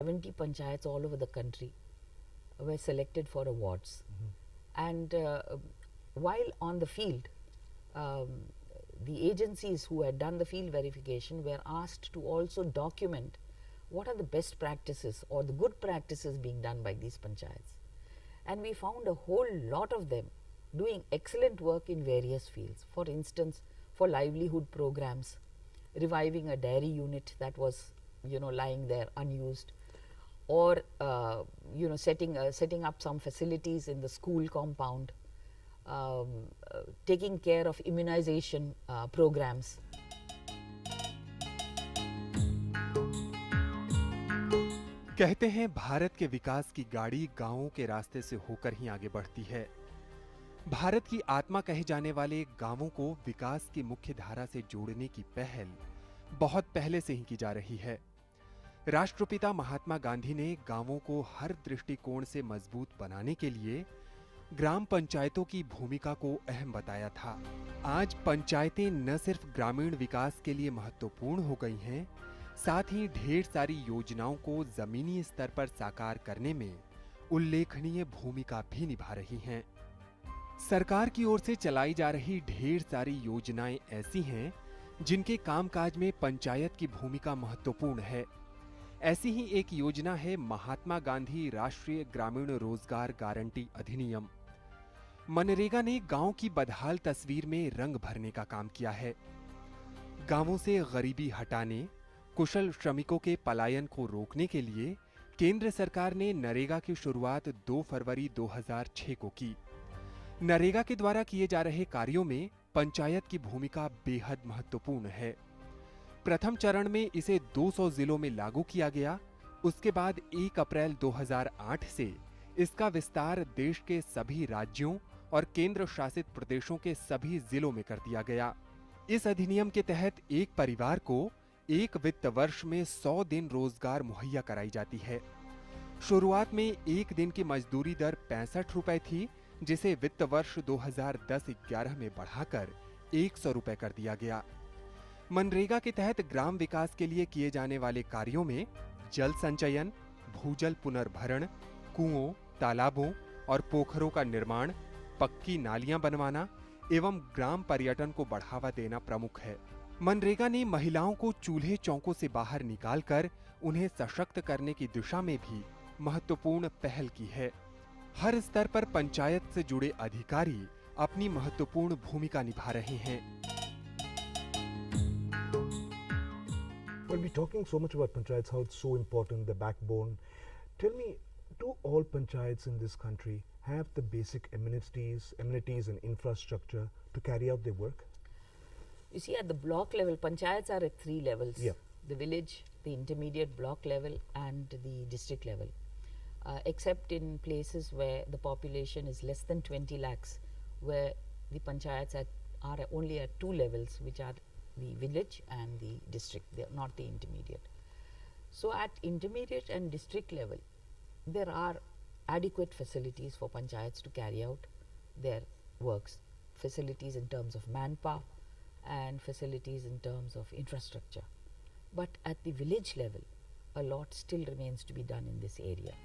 70 panchayats all over the country were selected for awards. And while on the field, the agencies who had done the field verification were asked to also document what are the best practices or the good practices being done by these panchayats. And we found a whole lot of them doing excellent work in various fields. For instance, for livelihood programs, reviving a dairy unit that was lying there unused, or setting up some facilities in the school compound, taking care of immunization programs. कहते हैं भारत के विकास की गाड़ी गांवों के रास्ते से होकर ही आगे बढ़ती है। भारत की आत्मा कहे जाने वाले गांवों को विकास की मुख्य धारा से जोड़ने की पहल बहुत पहले से ही की जा रही है। राष्ट्रपिता महात्मा गांधी ने गांवों को हर दृष्टिकोण से मजबूत बनाने के लिए ग्राम पंचायतों की भूमिका को अहम बताया था। आज पंचायतें न सिर्फ ग्रामीण विकास के लिए महत्वपूर्ण हो गई हैं, साथ ही ढेर सारी योजनाओं को जमीनी स्तर पर साकार करने में उल्लेखनीय भूमिका भी निभा रही हैं। सरकार की ओर से चलाई जा रही ढेर सारी योजनाएं ऐसी हैं जिनके कामकाज में पंचायत की भूमिका महत्वपूर्ण है। ऐसी ही एक योजना है महात्मा गांधी राष्ट्रीय ग्रामीण रोजगार गारंटी अधिनियम। मनरेगा ने गांव की बदहाल तस्वीर में रंग भरने का काम किया है। गांवों से गरीबी हटाने, कुशल श्रमिकों के पलायन को रोकने के लिए केंद्र सरकार ने नरेगा की शुरुआत 2 फरवरी 2006 को की। नरेगा के द्वारा किए जा रहे कार्यों में पंचायत की भूमिका बेहद महत्वपूर्ण है। प्रथम चरण में इसे 200 जिलों में लागू किया गया। उसके बाद 1 अप्रैल 2008 से इसका विस्तार देश के सभी राज्यों और केंद्र शासित प्रदेशों के सभी जिलों में कर दिया गया। इस अधिनियम के तहत एक परिवार को एक वित्त वर्ष में 100 दिन रोजगार मुहैया कराई जाती है। शुरुआत में एक दिन की मजदूरी दर 65 रुपए थी, जिसे वित्त वर्ष 2010-11 में बढ़ाकर 100 रुपए कर दिया गया। मनरेगा के तहत ग्राम विकास के लिए किए जाने वाले कार्यों में जल संचयन, भूजल पुनर्भरण, कुओं, तालाबों और पोखरों का निर्माण, पक्की नालियां बनवाना एवं ग्राम पर्यटन को बढ़ावा देना प्रमुख है। मनरेगा ने महिलाओं को चूल्हे चौकों से बाहर निकालकर उन्हें सशक्त करने की दिशा में भी महत्वपूर्ण पहल की है। हर स्तर पर पंचायत से जुड़े अधिकारी अपनी महत्वपूर्ण भूमिका निभा रहे हैं। Well, we're talking so much about panchayats, how it's so important, the backbone. Tell me, do all panchayats in this country have the basic amenities and infrastructure to carry out their work? You see, at the block level, panchayats are at 3 levels. Yeah. The village, the intermediate block level and the district level. Except in places where the population is less than 20 lakhs, where the panchayats are only at 2 levels, which are the village and the district. They are not the intermediate. So at intermediate and district level, there are adequate facilities for panchayats to carry out their works. Facilities in terms of manpower and facilities in terms of infrastructure. But at the village level, a lot still remains to be done in this area.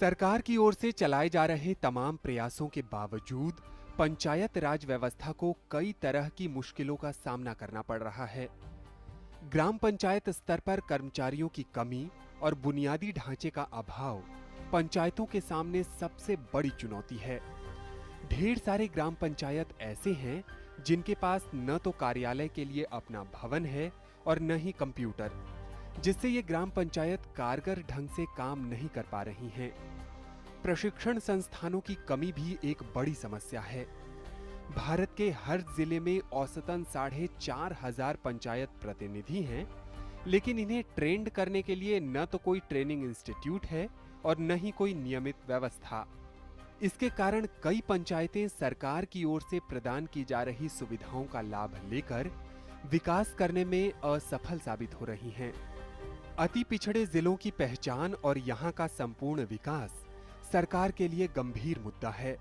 सरकार की ओर से चलाए जा रहे तमाम प्रयासों के बावजूद पंचायत राज व्यवस्था को कई तरह की मुश्किलों का सामना करना पड़ रहा है। ग्राम पंचायत स्तर पर कर्मचारियों की कमी और बुनियादी ढांचे का अभाव पंचायतों के सामने सबसे बड़ी चुनौती है। ढेर सारे ग्राम पंचायत ऐसे हैं जिनके पास न तो कार्यालय के लिए अपना भवन है और न ही कंप्यूटर, जिससे ये ग्राम पंचायत कारगर ढंग से काम नहीं कर पा रही हैं। प्रशिक्षण संस्थानों की कमी भी एक बड़ी समस्या है। भारत के हर जिले में औसतन 4,500 पंचायत प्रतिनिधि हैं, लेकिन इन्हें ट्रेंड करने के लिए न तो कोई ट्रेनिंग इंस्टीट्यूट है और न ही कोई नियमित व्यवस्था। इसके कारण कई पंचायतें सरकार की ओर से प्रदान की जा रही सुविधाओं का लाभ लेकर विकास करने में असफल साबित हो रही हैं। अति पिछड़े जिलों की पहचान और यहाँ का संपूर्ण विकास सरकार के लिए गंभीर मुद्दा है।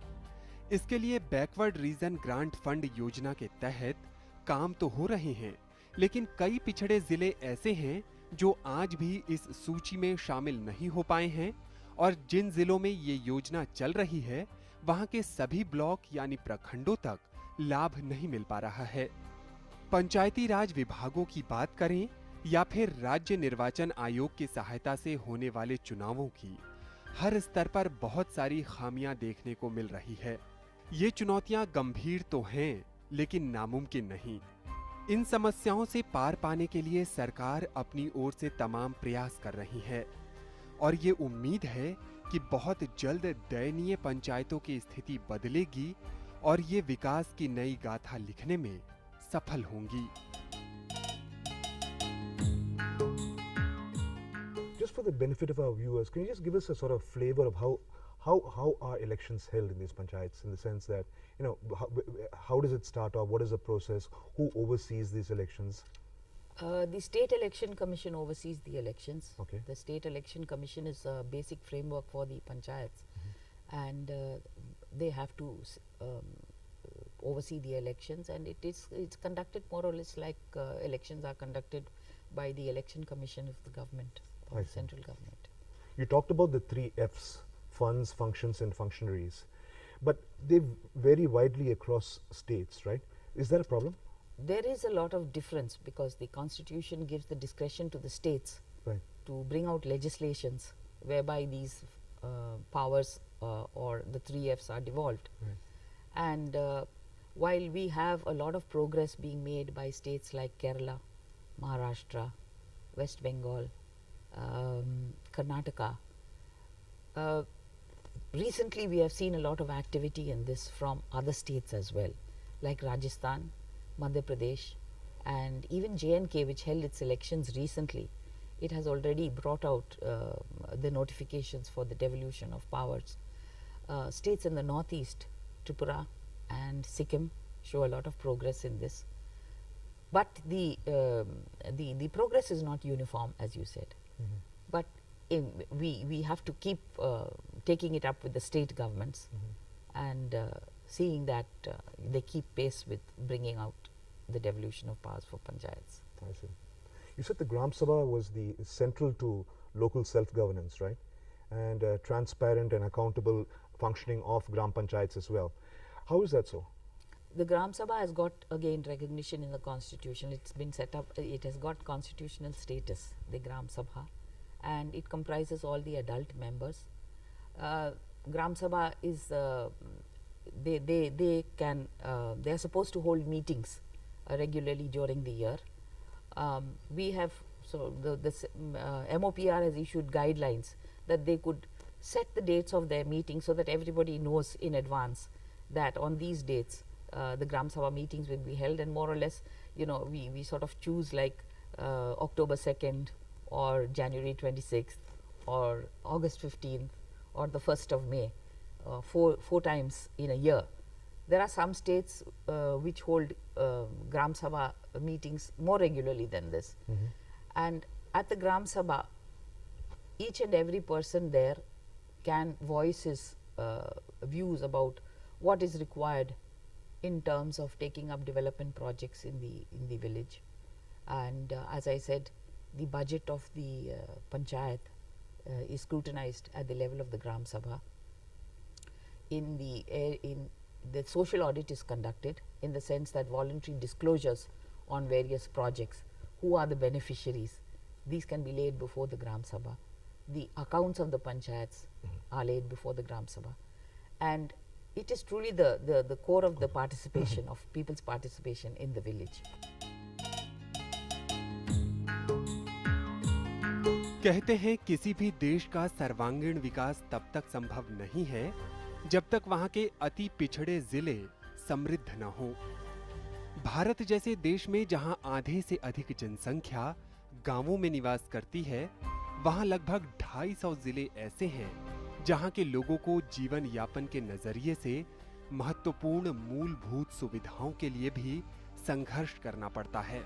इसके लिए बैकवर्ड रीजन ग्रांट फंड योजना के तहत काम तो हो रहे हैं, लेकिन कई पिछड़े जिले ऐसे हैं जो आज भी इस सूची में शामिल नहीं हो पाए हैं और जिन जिलों में ये योजना चल रही है वहां के सभी ब्लॉक यानी प्रखंडों तक लाभ नहीं मिल पा रहा है। पंचायती राज विभागों की बात करें या फिर राज्य निर्वाचन आयोग की सहायता से होने वाले चुनावों की, हर स्तर पर बहुत सारी खामियां देखने को मिल रही है। ये चुनौतियां गंभीर तो हैं, लेकिन नामुमकिन नहीं। इन समस्याओं से पार पाने के लिए सरकार अपनी ओर से तमाम प्रयास कर रही है और ये उम्मीद है कि बहुत जल्द दयनीय पंचायतों की स्थिति बदलेगी और ये विकास की नई गाथा लिखने में सफल होंगी। Just for the benefit of our viewers, can you just give us a sort of flavor of how are elections held in these panchayats, in the sense that, you know, how does it start off, what is the process, who oversees these elections? The State Election Commission oversees the elections. Okay. The State Election Commission is a basic framework for the panchayats, and they have to oversee the elections, and it's conducted more or less like elections are conducted by the Election Commission of the government, I of the see. central government. You talked about the 3 Fs: funds, functions, and functionaries, but they vary widely across states, right? Is that a problem? There is a lot of difference because the constitution gives the discretion to the states Right. to bring out legislations whereby these powers or the 3 Fs are devolved. Right. And while we have a lot of progress being made by states like Kerala, Maharashtra, West Bengal, Karnataka, recently we have seen a lot of activity in this from other states as well, like Rajasthan, Madhya Pradesh, and even J&K, which held its elections recently. It has already brought out the notifications for the devolution of powers. States in the northeast, Tripura and Sikkim, show a lot of progress in this. But the progress is not uniform, as you said. But we have to keep taking it up with the state governments and seeing that they keep pace with bringing out the devolution of powers for panchayats. I see. You said the Gram Sabha was the central to local self-governance, right? And transparent and accountable functioning of Gram Panchayats as well. How is that so? The Gram Sabha has got again recognition in the constitution. It's been set up, it has got constitutional status, the Gram Sabha, and it comprises all the adult members. Gram Sabha is, they are supposed to hold meetings regularly during the year. We have, so the MOPR has issued guidelines that they could set the dates of their meetings so that everybody knows in advance that on these dates the Gram Sabha meetings will be held, and more or less, you know, we sort of choose like October 2nd or January 26th or August 15th or the 1st of May, four times in a year. There are some states which hold Gram Sabha meetings more regularly than this. And at the Gram Sabha, each and every person there can voice his views about what is required in terms of taking up development projects in the village. And as I said, the budget of the panchayat is scrutinized at the level of the Gram Sabha. In the social audit is conducted in the sense that voluntary disclosures on various projects, who are the beneficiaries, these can be laid before the Gram Sabha. The accounts of the panchayats are laid before the Gram Sabha, and it is truly the core of the participation of people's participation in the village. कहते हैं किसी भी देश का सर्वांगीण विकास तब तक संभव नहीं है जब तक वहां के अति पिछड़े जिले समृद्ध न हो। भारत जैसे देश में जहां आधे से अधिक जनसंख्या गांवों में निवास करती है, वहां लगभग 250 जिले ऐसे हैं जहां के लोगों को जीवन यापन के नजरिए से महत्वपूर्ण मूलभूत सुविधाओं के लिए भी संघर्ष करना पड़ता है।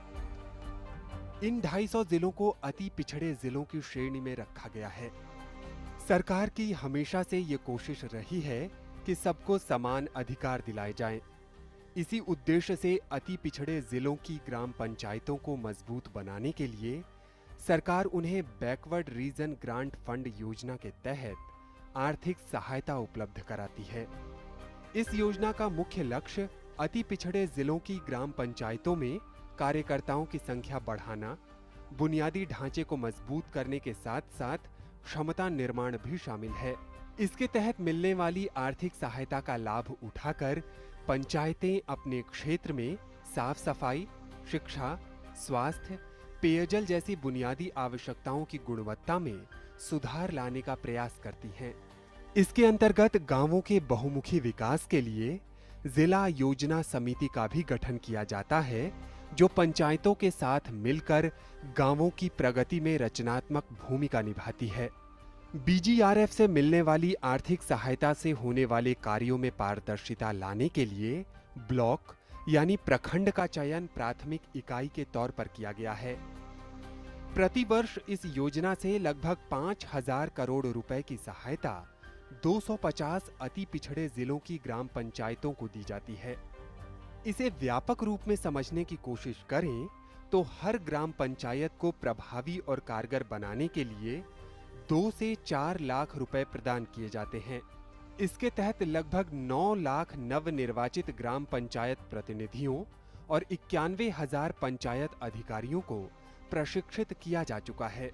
इन 250 जिलों को अति पिछड़े जिलों की श्रेणी में रखा गया है। सरकार की हमेशा से ये कोशिश रही है कि सबको समान अधिकार दिलाए जाएं। इसी उद्देश्य से अति पिछड़े जिलों की ग्राम पंचायतों को मजबूत बनाने के लिए सरकार उन्हें बैकवर्ड रीजन ग्रांट फंड योजना के तहत आर्थिक सहायता उपलब्ध कराती है। इस योजना का मुख्य लक्ष्य अति पिछड़े जिलों की ग्राम पंचायतों में कार्यकर्ताओं की संख्या बढ़ाना, बुनियादी ढांचे को मजबूत करने के साथ साथ क्षमता निर्माण भी शामिल है। इसके तहत मिलने वाली आर्थिक सहायता का लाभ उठाकर पंचायतें अपने क्षेत्र में साफ सफाई, शिक्षा, स्वास्थ्य, पेयजल जैसी बुनियादी आवश्यकताओं की गुणवत्ता में सुधार लाने का प्रयास करती हैं। इसके अंतर्गत गांवों के बहुमुखी विकास के लिए जिला योजना समिति का भी गठन किया जाता है, जो पंचायतों के साथ मिलकर गांवों की प्रगति में रचनात्मक भूमिका निभाती है। बीजीआरएफ से मिलने वाली आर्थिक सहायता से होने वाले कार्यों में पारदर्शिता लाने के लिए ब्लॉक यानी प्रखंड का चयन प्राथमिक इकाई के तौर पर किया गया है। प्रतिवर्ष इस योजना से लगभग 5,000 करोड़ रुपए की सहायता 250 अति पिछड़े जिलों की ग्राम पंचायतों को दी जाती है। इसे व्यापक रूप में समझने की कोशिश करें तो हर ग्राम पंचायत को प्रभावी और कारगर बनाने के लिए 2 से 4 लाख रुपए प्रदान किए जाते हैं। इसके तहत लगभग 9 लाख नवनिर्वाचित ग्राम पंचायत प्रतिनिधियों और 91,000 पंचायत अधिकारियों को प्रशिक्षित किया जा चुका है।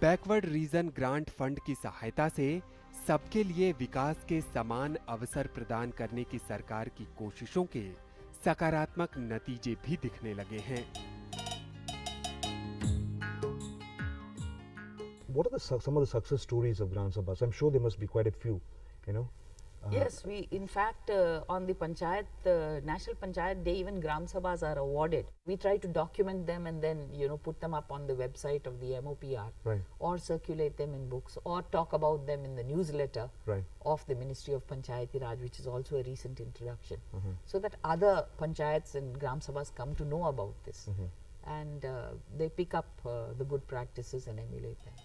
बैकवर्ड रीजन ग्रांट फंड की सहायता से सबके लिए विकास के समान अवसर प्रदान करने की सरकार की कोशिशों के सकारात्मक नतीजे भी दिखने लगे हैं। What are some of the success stories of Gram Sabhas? I'm sure there must be quite a few, you know. Yes, we in fact on the Panchayat, National Panchayat Day, even Gram Sabhas are awarded. We try to document them and then put them up on the website of the MOPR, Right. or circulate them in books, or talk about them in the newsletter Right. of the Ministry of Panchayati Raj, which is also a recent introduction, so that other panchayats and Gram Sabhas come to know about this, and they pick up the good practices and emulate them.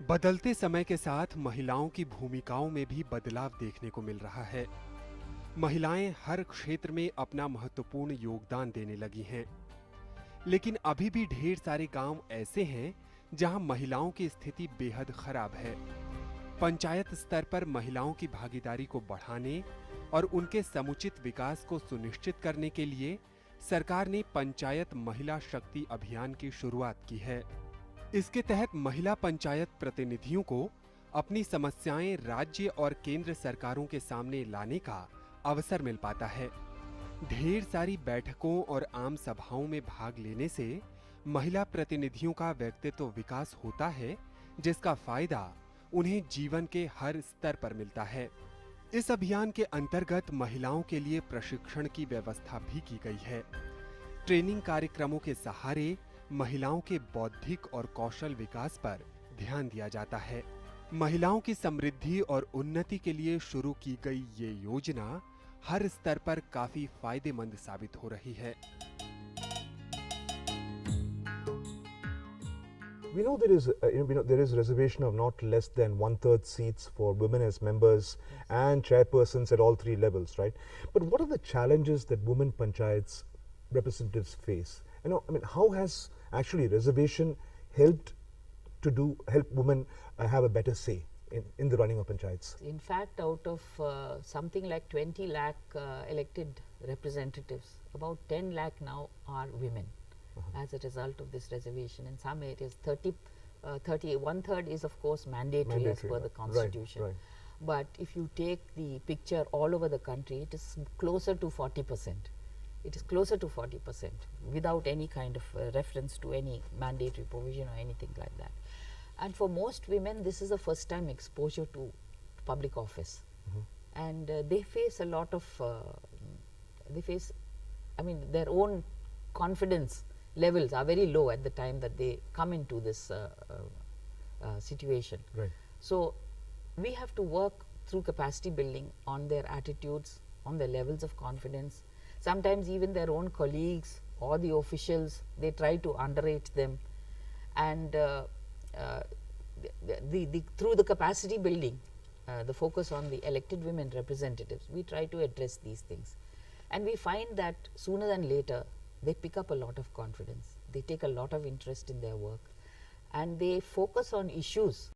बदलते समय के साथ महिलाओं की भूमिकाओं में भी बदलाव देखने को मिल रहा है। महिलाएं हर क्षेत्र में अपना महत्वपूर्ण योगदान देने लगी हैं, लेकिन अभी भी ढेर सारे गांव ऐसे हैं जहां महिलाओं की स्थिति बेहद खराब है। पंचायत स्तर पर महिलाओं की भागीदारी को बढ़ाने और उनके समुचित विकास को सुनिश्चित करने के लिए सरकार ने पंचायत महिला शक्ति अभियान की शुरुआत की है। इसके तहत महिला पंचायत प्रतिनिधियों को अपनी समस्याएं राज्य और केंद्र सरकारों के सामने लाने का अवसर मिल पाता है। ढेर सारी बैठकों और आम सभाओं में भाग लेने से महिला प्रतिनिधियों का व्यक्तित्व विकास होता है, जिसका फायदा उन्हें जीवन के हर स्तर पर मिलता है। इस अभियान के अंतर्गत महिलाओं के लिए प्रशिक्षण की व्यवस्था भी की गई है। ट्रेनिंग कार्यक्रमों के सहारे महिलाओं के बौद्धिक और कौशल विकास पर ध्यान दिया जाता है। महिलाओं की समृद्धि और उन्नति के लिए शुरू की गई ये योजना हर स्तर पर काफी फायदेमंद साबित हो रही है। We know there is, there is reservation of not less than 1/3 seats for women as members and chairpersons at all 3 levels, right? But what are the challenges that women panchayats representatives face? How has actually reservation helped women have a better say in the running of panchayats? In fact, out of something like 20 lakh elected representatives, about 10 lakh now are women. As a result of this reservation. In some areas 1/3 is of course mandatory as per the constitution. Right. But if you take the picture all over the country, it is closer to 40%. It is closer to 40% without any kind of reference to any mandatory provision or anything like that. And for most women, this is a first time exposure to public office. And they face a lot of their own confidence levels are very low at the time that they come into this situation. Right. So we have to work through capacity building on their attitudes, on their levels of confidence. Sometimes even their own colleagues or the officials, they try to underrate them, and through the capacity building the focus on the elected women representatives, we try to address these things. And we find that sooner than later, they pick up a lot of confidence. They take a lot of interest in their work, and they focus on issues